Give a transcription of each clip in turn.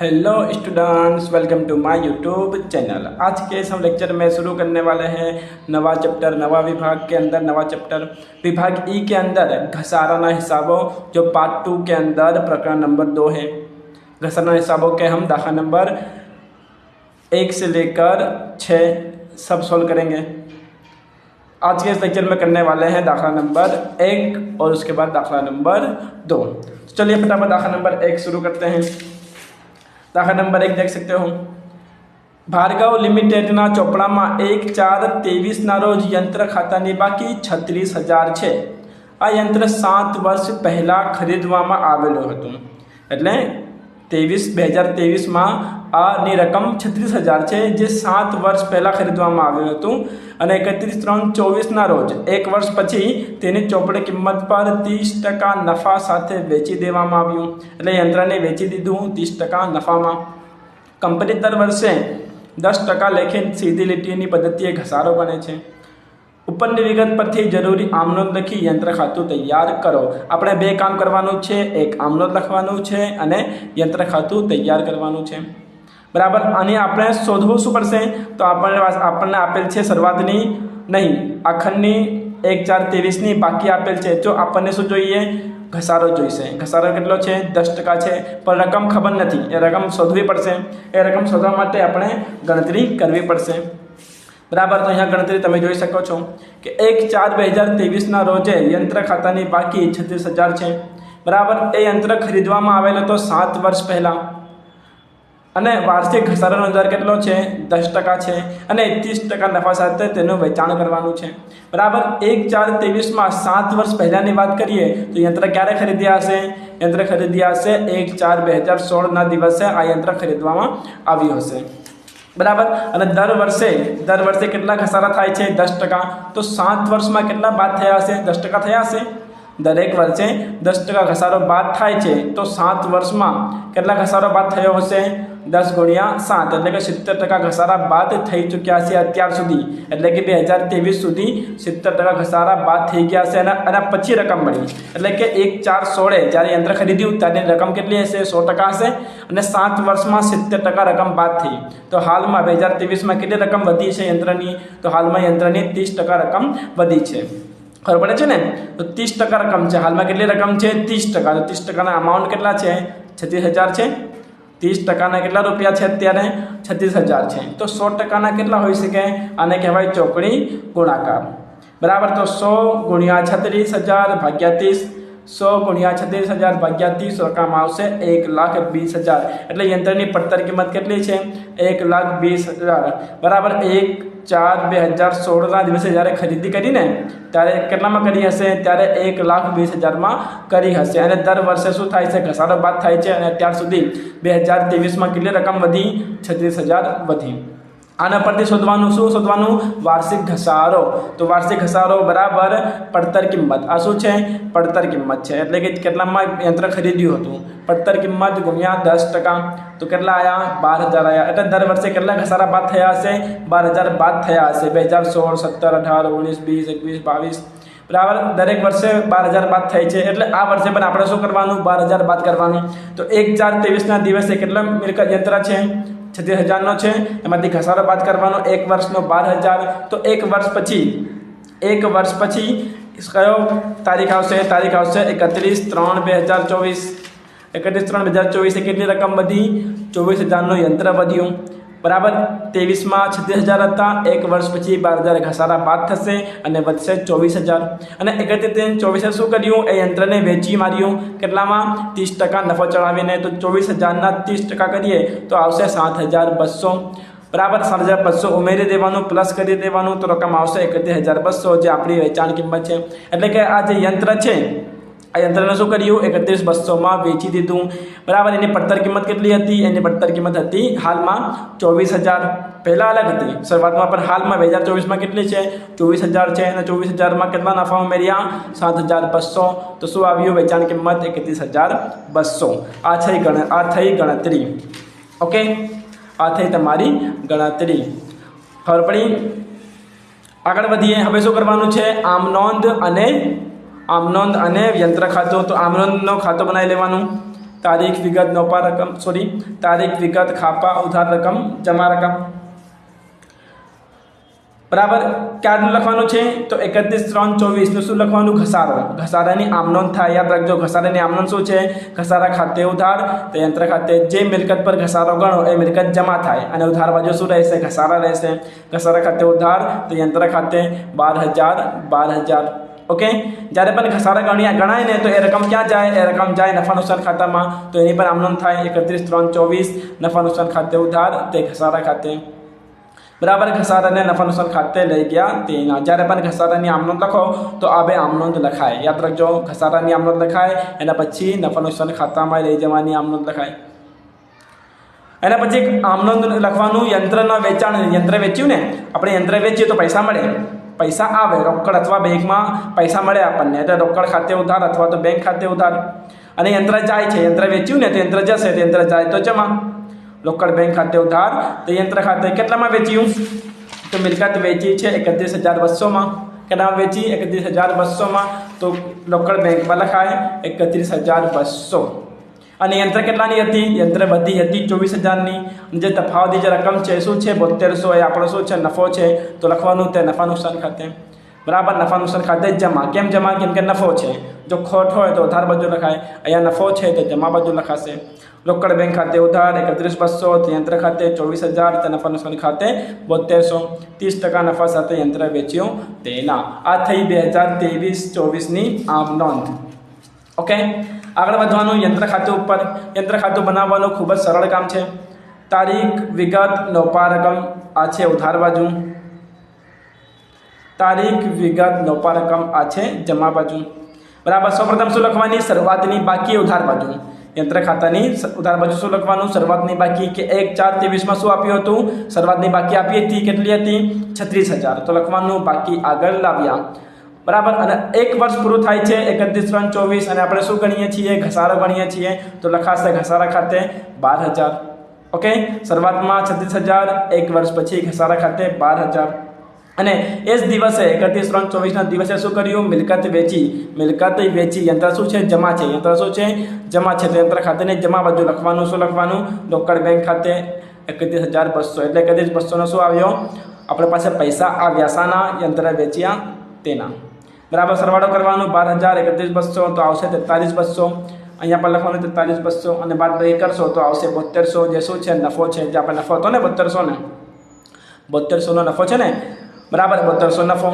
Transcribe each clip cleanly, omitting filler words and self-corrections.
Hello students, welcome to my YouTube channel. आज के इस हम लेक्चर में शुरू करने वाले हैं नवा चैप्टर, नवा विभाग के अंदर नवा चैप्टर विभाग ई के अंदर घसाराना हिसाबों, जो पार्ट 2 के अंदर प्रकरण नंबर 2 है। घसाराना हिसाबों के हम दाखला नंबर 1 से लेकर 6 सब सॉल्व करेंगे। आज के इस लेक्चर में करने वाले हैं दाखला नंबर 1 और उसके बाद दाखला नंबर 2। चलिए फटाफट दाखला नंबर 1 शुरू करते हैं। दाखला नंबर 1 देख सकते हो। ભાર્ગવ લિમિટેડના ચોપડામાં 1/4/23ના રોજ યંત્ર ખાતાની બાકી 36,000 છે। આ યંત્ર 7 વર્ષ પહેલાં ખરીદવામાં આવેલું હતું, એટલે 2023માં આની રકમ 36,000 છે, જે 7 વર્ષ પહેલાં ખરીદવામાં આવ્યું હતું અને 31/3/24ના રોજ 1 વર્ષ પછી તેની ચોપડી કિંમત પર 30% નફા સાથે વેચી દેવામાં આવ્યું। એટલે યંત્રને વેચી દીધું 30% નફામાં। કંપની દર વર્ષે 10% લેખે સીધી લીટીની પદ્ધતિએ ઘસારો બને છે। ઉપરની વિગત પરથી જરૂરી આમનોંધ લખી યંત્ર ખાતું તૈયાર કરો। આપણે 2 કામ કરવાનું છે, એક આમનોંધ લખવાનું છે અને યંત્ર ખાતું તૈયાર કરવાનું છે, બરાબર। અને આપણે શોધવું શું પડશે? તો આપણને આપેલ છે શરૂઆતની નહીં, આખરની 1/4/23ની બાકી આપેલ છે। જો આપણને શું જોઈએ? ઘસારો જોઈશે। ઘસારો કેટલો છે? 10% છે, પણ રકમ ખબર નથી, એ રકમ શોધવી પડશે। એ રકમ શોધવા માટે આપણે ગણતરી કરવી પડશે, બરાબર। તો અહીંયા ગણતરી તમે જોઈ શકો છો કે 1/4/2023ના રોજે યંત્ર ખાતાની બાકી 36,000 છે, બરાબર। એ યંત્ર ખરીદવામાં આવેલો તો 7 વર્ષ પહેલાં અને વાર્ષિક ઘસારાનો દર કેટલો છે? 10% છે અને 30% નફા સાથે તેનું વેચાણ કરવાનું છે, બરાબર। 1/4/23માં 7 વર્ષ પહેલાંની વાત કરીએ તો યંત્ર ક્યારે ખરીદ્યા હશે? યંત્ર ખરીદ્યા હશે 1/4/2016ના દિવસે આ યંત્ર ખરીદવામાં આવ્યું હશે, બરાબર। અને દર વર્ષે કેટલા ઘસારા થાય છે? 10%। તો 7 વર્ષમાં કેટલા બાદ થયા હશે? 10% થયા હશે। દરેક વર્ષે 10% ઘસારો બાદ થાય છે, તો 7 વર્ષમાં કેટલા ઘસારો બાદ થયો હશે? 10 × 7 એટલે કે 70% ઘસારા બાદ થઈ ચૂક્યા હશે અત્યાર સુધી, એટલે કે 2023 સુધી 70% ઘસારા બાદ થઈ ગયા હશે અને પછી રકમ મળી, એટલે કે 1/4/16 જ્યારે યંત્ર ખરીદ્યું ત્યારે રકમ કેટલી હશે? 100% હશે અને 7 વર્ષમાં 70% રકમ બાદ થઈ। તો હાલમાં 2023માં કેટલી રકમ વધી છે યંત્રની? તો હાલમાં યંત્રની 30% રકમ વધી છે, ખબર પડે છે ને? તો 30% રકમ છે, હાલમાં કેટલી રકમ છે? 30%। તો 30%ના અમાઉન્ટ કેટલા છે? 36,000 છે। 30%ના કેટલા રૂપિયા છે અત્યારે? 36,000 છે। તો 100%ના કેટલા હોઈ શકે? આને કહેવાય ચોકડી ગુણાકાર, બરાબર। તો 100 × 36,000 ભાગ્યા 30, 100 × 36,000 ભાગ્યા 30 રકમ આવશે 1,20,000। એટલે યંત્રની પડતર કિંમત કેટલી છે? 1,20,000, બરાબર। 1/4/2016ના દિવસે જ્યારે ખરીદી કરીને ત્યારે કેટલામાં કરી હશે? ત્યારે 1,20,000માં કરી હશે। અને દર વર્ષે શું થાય છે? ઘસારો બાદ થાય છે અને અત્યાર સુધી 2023માં કેટલી રકમ વધી? 36,000 વધી। આના પરથી શોધવાનું શું શોધવાનું? વાર્ષિક ઘસારો। તો વાર્ષિક ઘસારો બરાબર પડતર કિંમત। આ શું છે? પડતર કિંમત છે, એટલે કે કેટલામાં યંત્ર ખરીદ્યું હતું, પડતર કિંમત ગુણ્યા 10%, તો કેટલા આવ્યા? 12,000 આવ્યા। એટલે દર વર્ષે કેટલા ઘસારા બાદ થયા હશે? 12,000 બાદ થયા હશે। 2016, 17, 18, 19, 20, 21, 22, બરાબર। દરેક વર્ષે 12,000 બાદ થાય છે, એટલે આ વર્ષે પણ આપણે શું કરવાનું? 12,000 બાદ કરવાનું। તો 1/4/23ના દિવસે કેટલા યંત્ર છે? 36,000નો છે, એમાંથી ઘસારો બાદ કરવાનો 1 વર્ષનો 12,000। તો 1 વર્ષ પછી કયો તારીખ આવશે? તારીખ આવશે 31/3/2024। 31/3/2024 કેટલી રકમ વધી? 24,000નું યંત્ર વધ્યું, બરાબર। 23માં 36,000 હતા, 1 વર્ષ પછી 12,000 ઘસારા બાદ થશે અને વધશે 24,000। અને 31/3/24 શું કર્યું? એ યંત્રને વેચી માર્યું, કેટલામાં? 30% નફો ચડાવીને। તો 24,000ના 30% કરીએ તો આવશે 7,200, બરાબર। 7,200 ઉમેરી દેવાનું, પ્લસ કરી દેવાનું, તો રકમ આવશે 31,200, જે આપણી વેચાણ કિંમત છે। એટલે કે આ જે યંત્ર છે, આ યંત્રને શું કર્યું? 31,200માં વેચી દીધું, બરાબર। એની પડતર કિંમત કેટલી હતી? એની પડતર કિંમત હતી હાલમાં 24,000, પહેલાં અલગ હતી શરૂઆતમાં, પણ હાલમાં 2024માં કેટલી છે? 24,000 છે અને 24,000માં કેટલા નફા ઉમેર્યા? 7,200, તો શું આવ્યું? વેચાણ કિંમત 31,200। આ થઈ ગણતરી, ઓકે। આ થઈ તમારી ગણતરી, ખબર પડી? આગળ વધીએ। હવે શું કરવાનું છે? આમનોંધ અને યંત્ર ખાતું। તો આમનોંધનો ખાતું બનાવી લેવાનું, તારીખ વિગત નફા રકમ તારીખ વિગત ખાપા ઉધાર રકમ જમા રકમ બરાબર. ક્યારનું લખવાનું છે તો 31/3/24 શું લખવાનું? ઘસારો. ઘસારાની આમનોંધ થાય. યાદ રાખજો ઘસારાની આમનોંધ શું છે? ઘસારા ખાતે ઉધાર તો યંત્ર ખાતે જે મિલકત પર ઘસારો ગણો એ મિલકત જમા થાય અને ઉધાર બાજુ શું રહેશે? ઘસારા રહેશે. ઘસારા ખાતે ઉધાર તો યંત્ર ખાતે 12,000. ઓકે. જ્યારે પણ ઘસારા ગણાય ને તો એ રકમ ક્યાં જાય? એ રકમ જાય નફા નુકસાન ખાતામાં. તો એની પણ આમનોંધ થાય 31/3/24 નફા નુકસાન ખાતે ઉધાર તે ઘસારા ખાતે. બરાબર. ઘસારાને નફા નુકસાન ખાતે લઈ ગયા તેના. જ્યારે પણ ઘસારાની આમનોંધ લખો તો આ બે આમનોંધ લખાય. યાદ રાખજો ઘસારાની આમનોંધ લખાય એના પછી નફા નુકસાન ખાતામાં લઈ જવાની આમનોંધ લખાય. એના પછી આમનોંધ લખવાનું યંત્રના વેચાણ. યંત્ર વેચ્યું ને આપણે, યંત્ર વેચ્યું તો પૈસા મળે. પૈસા આવે રોકડ અથવા બેંકમાં પૈસા મળે આપણને, એટલે રોકડ ખાતે ઉધાર અથવા તો બેંક ખાતે ઉધાર. અને યંત્ર જાય છે, યંત્ર વેચ્યું ને તો યંત્ર જશે, તો યંત્ર જાય તો જમા. રોકડ બેંક ખાતે ઉધાર તો યંત્ર ખાતે કેટલામાં વેચ્યું? તો મિલકત વેચી છે 31,200માં. કેટલામાં વેચી? 31,200માં. તો રોકડ બેંકમાં લખાય 31,200. અને યંત્ર કેટલાની હતી? યંત્ર બધી હતી 24,000ની. જે તફાવતી જે રકમ છે શું છે? 7200. એ આપણો શું છે? નફો છે. તો લખવાનું તે નફા નુકસાન ખાતે. બરાબર. નફા નુકસાન ખાતે જમા. કેમ જમા? કેમ કે નફો છે. જો ખોટ હોય તો ઉધાર બાજુ લખાય. અહીંયા નફો છે તો જમા બાજુ લખાશે. રોકડ બેંક ખાતે ઉધાર 31,200. યંત્ર ખાતે 24,000. નફા નુકસાન ખાતે 7200. 30% નફા સાથે યંત્ર વેચ્યો તેના. આ થઈ 2023-24ની આમ નોંધ. ઓકે. આગળ વધવાનું યંત્ર ખાતું ઉપર. યંત્ર ખાતું બનાવવાનું ખૂબ જ સરળ કામ છે. તારીખ વિગત નફા રકમ આ છે ઉધાર બાજુ. તારીખ વિગત નફા રકમ આ છે જમા બાજુ. બરાબર. સૌપ્રથમ શું લખવાની? શરૂઆતની બાકી ઉધાર બાજુ. યંત્ર ખાતાની ઉધાર બાજુ શું લખવાનું? શરૂઆતની બાકી. કે 1/4/23માં શું આપ્યું હતું? શરૂઆતની બાકી આપી હતી. કેટલી હતી? 36,000. તો લખવાનું બાકી આગળ લાવ્યા. બરાબર. અને એક વર્ષ પૂરું થાય છે 31/3/24 અને આપણે શું ગણીએ છીએ? ઘસારો ગણીએ છીએ. તો લખાશે ઘસારા ખાતે 12,000. ઓકે. શરૂઆતમાં 36,000, એક વર્ષ પછી ઘસારા ખાતે 12,000. અને એ જ દિવસે 31/3/24ના દિવસે શું કર્યું? મિલકત વેચી. મિલકત વેચી. યંત્ર શું છે? જમા છે. યંત્ર શું છે? જમા છે. તો યંત્ર ખાતેને જમા બાજુ લખવાનું. શું લખવાનું? રોકડ બેંક ખાતે 31,200. એટલે 31,200નો શું આવ્યો? આપણે પાસે પૈસા આવ્યા. શાના? યંત્ર વેચ્યા તેના. બરાબર. સરવાળો કરવાનું. 12,000 31,200 તો આવશે 43,200. અહીંયા પર લખવાનું 43,200 અને બાદબાકી કરશો તો આવશે 7200. જે શું છે? નફો છે. જે આપણે નફો હતો ને 7200 ને, 7200નો નફો છે ને. બરાબર. 7200 નફો.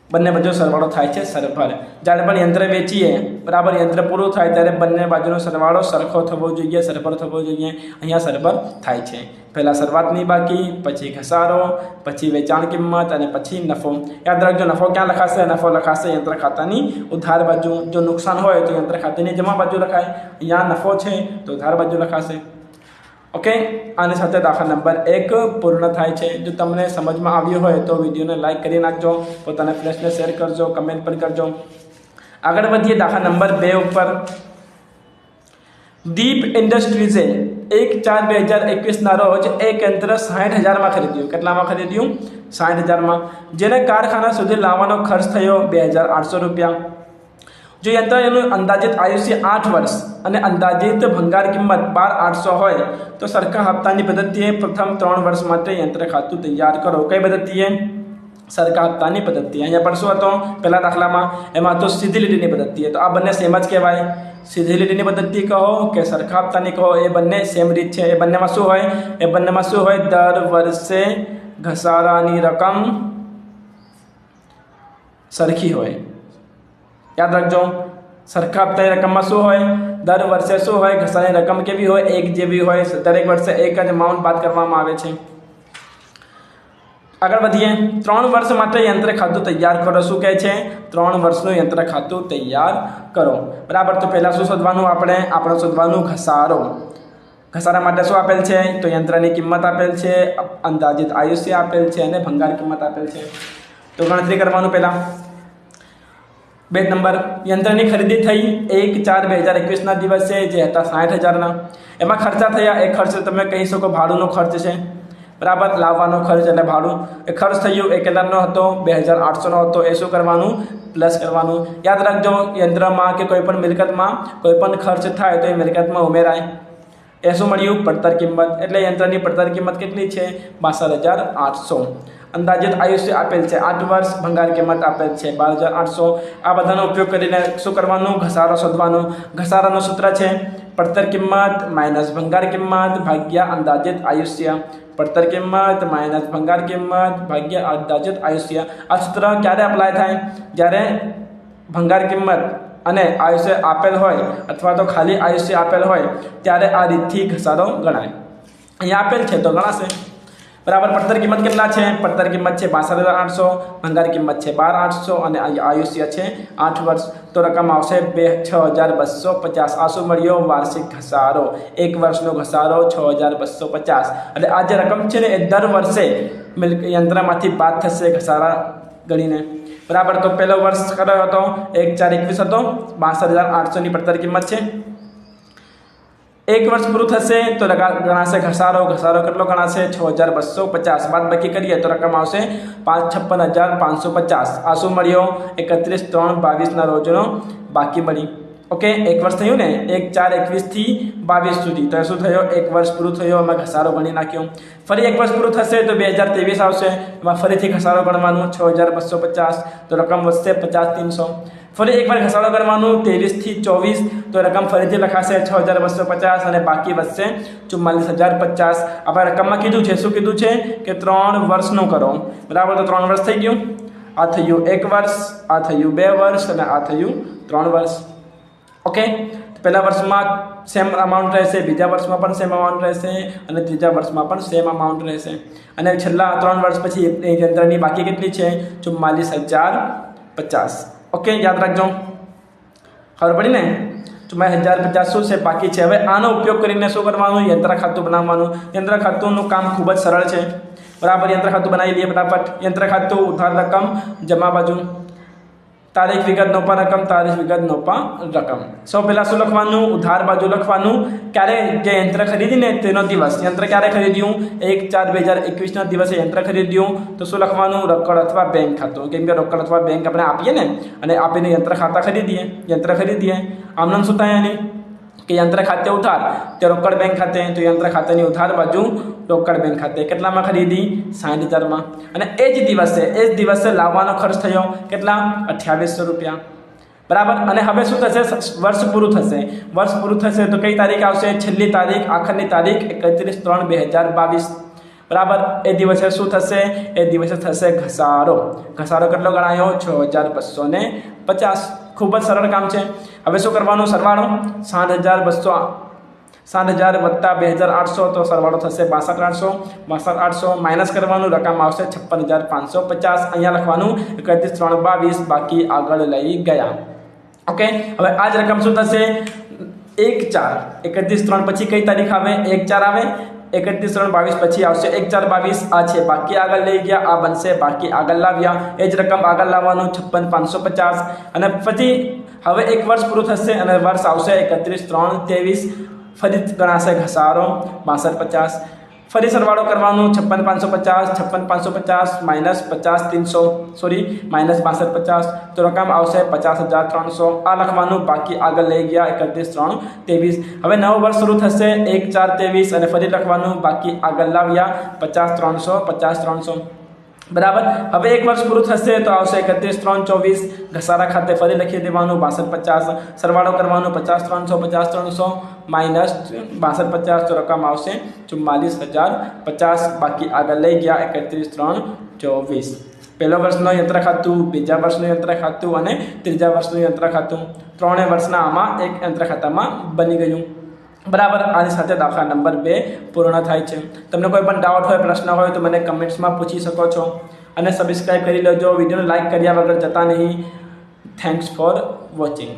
બંને બાજુ સરવાળો થાય છે સરભર. જ્યારે પણ યંત્ર વેચીએ, બરાબર, યંત્ર પૂરું થાય ત્યારે બંને બાજુનો સરવાળો સરખો થવો જોઈએ, સરભર થવો જોઈએ. અહીંયા સરભર થાય છે. પહેલાં શરૂઆતની બાકી, પછી ઘસારો, પછી વેચાણ કિંમત અને પછી નફો. યાદ રાખજો નફો ક્યાં લખાશે? નફો લખાશે યંત્ર ખાતાની ઉધાર બાજુ. જો નુકસાન હોય તો યંત્ર ખાતાની જમા બાજુ લખાય. અહીંયા નફો છે તો ઉધાર બાજુ લખાશે. ઓકે. આની સાથે દાખલા નંબર 1 પૂર્ણ થાય છે. જો તમને સમજમાં આવ્યું હોય તો વિડીયોને લાઇક કરી નાખજો, પોતાના ફ્રેન્ડ્સને શેર કરજો, કમેન્ટ પણ કરજો. આગળ વધીએ દાખલા નંબર 2 ઉપર. દીપ ઇન્ડસ્ટ્રીઝે 1/4/2021ના રોજ એક યંત્ર 60,000માં ખરીદ્યું. કેટલામાં ખરીદ્યું? 60,000માં. જેને કારખાના સુધી લાવવાનો ખર્ચ થયો 2,800 રૂપિયા. જો યંત્ર એનું અંદાજિત આયુષ્ય 8 વર્ષ અને અંદાજિત ભંગાર કિંમત 12,800 હોય તો સરખા હપ્તાની પદ્ધતિએ પ્રથમ 3 વર્ષ માટે યંત્ર ખાતું તૈયાર કરો. કઈ પદ્ધતિએ? સરખા હપ્તાની પદ્ધતિ. અહીંયા પણ શું હતો? પહેલા દાખલામાં એમાં તો સીધી લીટીની પદ્ધતિ. તો આ બંને સેમ જ કહેવાય. સીધી લીટીની પદ્ધતિ કહો કે સરખા હપ્તાની કહો, એ બંને સેમ રીત છે. એ બંનેમાં શું હોય? એ બંનેમાં શું હોય? દર વર્ષે ઘસારાની રકમ સરખી હોય. યાદ રાખજો. સરખા હપ્તાની રકમમાં શું હોય? દર વર્ષે શું હોય? ઘસારાની રકમ કેવી હોય? એક જેવી હોય. દરેક વર્ષે એક જ અમાઉન્ટ બાદ કરવામાં આવે છે. આગળ વધીએ. 3 વર્ષ માટે યંત્ર ખાતું તૈયાર કરો. શું કહે છે? 3 વર્ષનું યંત્ર ખાતું તૈયાર કરો. બરાબર. તો પહેલાં શું શોધવાનું? આપણે શોધવાનું ઘસારો. ઘસારા માટે શું આપેલ છે? તો યંત્રની કિંમત આપેલ છે, અંદાજિત આયુષ્ય આપેલ છે અને ભંગાર કિંમત આપેલ છે. તો ગણતરી કરવાનું. પહેલાં 2 નંબર. યંત્રની ખરીદી થઈ 1/4/2021ના દિવસે, જે હતા 60,000ના. એમાં ખર્ચા થયા. એ ખર્ચ તમે કહી શકો ભાડુંનો ખર્ચ છે. બરાબર. લાવવાનો ખર્ચ એટલે ભાડું, એ ખર્ચ થયું એ કેટલાનો હતો? 2800નો હતો. એ શું કરવાનું? પ્લસ કરવાનું. યાદ રાખજો, યંત્રમાં કે કોઈ પણ મિલકતમાં કોઈ પણ ખર્ચ થાય તો એ મિલકતમાં ઉમેરાય. એ શું મળ્યું? પડતર કિંમત. એટલે યંત્રની પડતર કિંમત કેટલી છે? 62,800. અંદાજિત આયુષ્ય આપેલ છે 8 વર્ષ. ભંગાર કિંમત આપેલ છે 12,800. આ બધાનો ઉપયોગ કરીને શું કરવાનું? ઘસારો શોધવાનો. ઘસારાનું સૂત્ર છે પડતર કિંમત માઇનસ ભંગાર કિંમત ભાગ્યા અંદાજિત આયુષ્ય. પડતર કિંમત માઇનસ ભંગાર કિંમત ભાગ્યા અંદાજિત આયુષ્ય. આ સૂત્ર ક્યારે અપ્લાય થાય? જ્યારે ભંગાર કિંમત અને આયુષ્ય આપેલ હોય અથવા તો ખાલી આયુષ્ય આપેલ હોય ત્યારે આ રીતથી ઘસારો ગણાય. અહીંયા આપેલ છે તો ગણાશે. બરાબર. પડતર કિંમત કેટલા છે? પડતર કિંમત છે 62,800. ભંગાર કિંમત છે 12,800 અને આયુષ્ય છે 8 વર્ષ. તો રકમ આવશે 6,250. આ શું મળ્યો? વાર્ષિક ઘસારો. 1 વર્ષનો ઘસારો 6,250. એટલે આ જે રકમ છે ને એ દર વર્ષે યંત્રમાંથી બાદ થશે ઘસારા ગણીને. બરાબર. તો પહેલો વર્ષ કયો હતો? 1/4/21 હતો. 62,800ની પડતર કિંમત છે. 1 વર્ષ પૂરું થશે તો ગણાશે ઘસારો. ઘસારો કેટલો ગણાશે? 6,250. બાદ બાકી કરીએ તો રકમ આવશે 56,550. આ શું મળ્યો? 31/3/22ના રોજનો બાકી મળી. ઓકે. 1 વર્ષ થયું ને? 1/4/21 થી 22 સુધી. તો શું થયો? 1 વર્ષ પૂરું થયો. એમાં ઘસારો ગણી નાખ્યો. ફરી 1 વર્ષ પૂરું થશે તો 2023 આવશે. એમાં ફરીથી ઘસારો ગણવાનું 6,250. તો રકમ વધશે 50,300. ફરી એકવાર ઘસારો કરવાનું 23 થી 24. તો રકમ ફરીથી લખાશે 6,250 અને બાકી વધશે 44,050. આપણે રકમમાં કીધું છે, શું કીધું છે કે 3 વર્ષનું કરો. બરાબર. તો 3 વર્ષ થઈ ગયું. આ થયું 1 વર્ષ, આ થયું 2 વર્ષ અને આ થયું 3 વર્ષ. ઓકે. પહેલા વર્ષમાં સેમ અમાઉન્ટ રહેશે, બીજા વર્ષમાં પણ સેમ અમાઉન્ટ રહેશે અને ત્રીજા વર્ષમાં પણ સેમ અમાઉન્ટ રહેશે. અને છેલ્લા 3 વર્ષ પછી એ યંત્રની બાકી કેટલી છે? 44,050. ઓકે. યાદ રાખજો. ખબર પડી ને? 44,050 શું છે? બાકી છે. હવે આનો ઉપયોગ કરીને શું કરવાનું? યંત્ર ખાતું બનાવવાનું. યંત્ર ખાતુંનું કામ ખૂબ જ સરળ છે. બરાબર. યંત્ર ખાતું બનાવી લઈએ ફટાફટ. યંત્ર ખાતું ઉધાર રકમ જમા બાજુ, તારીખ વિગત નોપા રકમ, તારીખ વિગત નોપા રકમ. સૌ પહેલાં શું લખવાનું? ઉધાર બાજુ લખવાનું. ક્યારે જે યંત્ર ખરીદીને તેનો દિવસ. યંત્ર ક્યારે ખરીદ્યું? 1/4/2021ના દિવસે યંત્ર ખરીદ્યું. તો શું લખવાનું? રોકડ અથવા બેંક ખાતું. કેમ કે રોકડ અથવા બેંક આપણે આપીએ ને, અને આપીને યંત્ર ખાતા ખરીદીએ, યંત્ર ખરીદીએ. આમ નામ શું થાય એની? કે યંત્ર ખાતે ઉધાર તે રોકડ બેંક ખાતે. તો યંત્ર ખાતાની ઉધાર બાજુ રોકડ બેંક ખાતે. કેટલામાં ખરીદી? 60,000માં. અને એ જ દિવસે લાવવાનો ખર્ચ થયો કેટલા? 2800 રૂપિયા. બરાબર. અને હવે શું થશે? વર્ષ પૂરું થશે. વર્ષ પૂરું થશે તો કઈ તારીખ આવશે? છેલ્લી તારીખ, આખરની તારીખ 31/3/2022. બરાબર. એ દિવસે શું થશે? એ દિવસે થશે ઘસારો. ઘસારો કેટલો ગણાયો? 6,250. ખૂબ જ સરળ કામ છે. હવે શું કરવાનું? સરવાળો. 60,000 વત્તા 2,800 તો સરવાળો થશે 62,800. 62,800 માઇનસ કરવાનું. રકમ આવશે 56,550. અહીંયા લખવાનું 31/3/22. બાકી આગળ લઈ ગયા. ઓકે. હવે આ જ રકમ શું થશે? 1/4. 31/3 પછી કઈ તારીખ આવે? 1/4 આવે. 31/3/22 પછી આવશે 1/4/22. આ છે બાકી આગળ લઈ ગયા. આ બનશે બાકી આગળ લાવ્યા. એ જ રકમ આગળ લાવવાનું 56,550. અને પછી હવે 1 વર્ષ પૂરું થશે અને વર્ષ આવશે 31/3/23. ફરી ગણાશે ઘસારો 62,50. ફરી સરવાળો કરવાનું 56,550. 56,550 માઇનસ 50,300 માઇનસ 62,50. તો રકમ આવશે 50,300. આ લખવાનું. બાકી આગળ લઈ ગયા 31/3/23. હવે નવું વર્ષ શરૂ થશે 1/4/23 અને ફરી લખવાનું. બાકી આગળ લાવ્યા 50,300. 50,300. બરાબર. હવે 1 વર્ષ પૂરું થશે તો આવશે 31/3/24. ઘસારા ખાતે ફરી લખી દેવાનું 62,50. સરવાળો કરવાનું 50,300. 50,300 માઇનસ 62,50. તો રકમ આવશે 44,050. બાકી આગળ લઈ ગયા 31/3/24. પહેલા વર્ષનું યંત્ર ખાતું, બીજા વર્ષનું યંત્ર ખાતું અને ત્રીજા વર્ષનું યંત્ર ખાતું. 3 વર્ષના આમાં એક યંત્ર ખાતામાં બની ગયું. બરાબર. આની સાથે દાખલા નંબર 2 પૂર્ણ થાય છે. તમને કોઈ પણ ડાઉટ હોય, પ્રશ્ન હોય તો મને કમેન્ટ્સમાં પૂછી શકો છો. અને સબસ્ક્રાઈબ કરી લેજો. વિડીયોને લાઇક કર્યા વગર જતા નહીં. Thanks for watching.